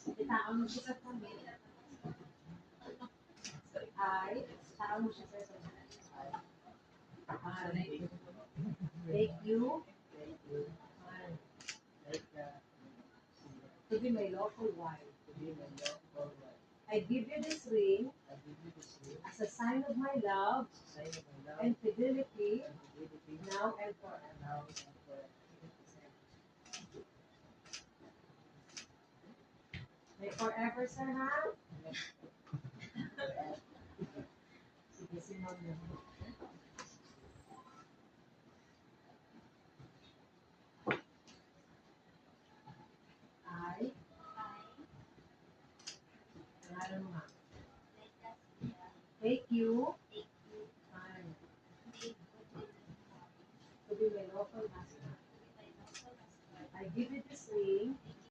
Itaan mo siya sa kami. I, itaan mo siya sa I take you to be my lawful wife. I give you this ring as a sign of my love and fidelity now and forever. May forever, sir, ha? Sige, sinod mo. I, pangalan mo nga. Take you to be my lawful husband. I give you this ring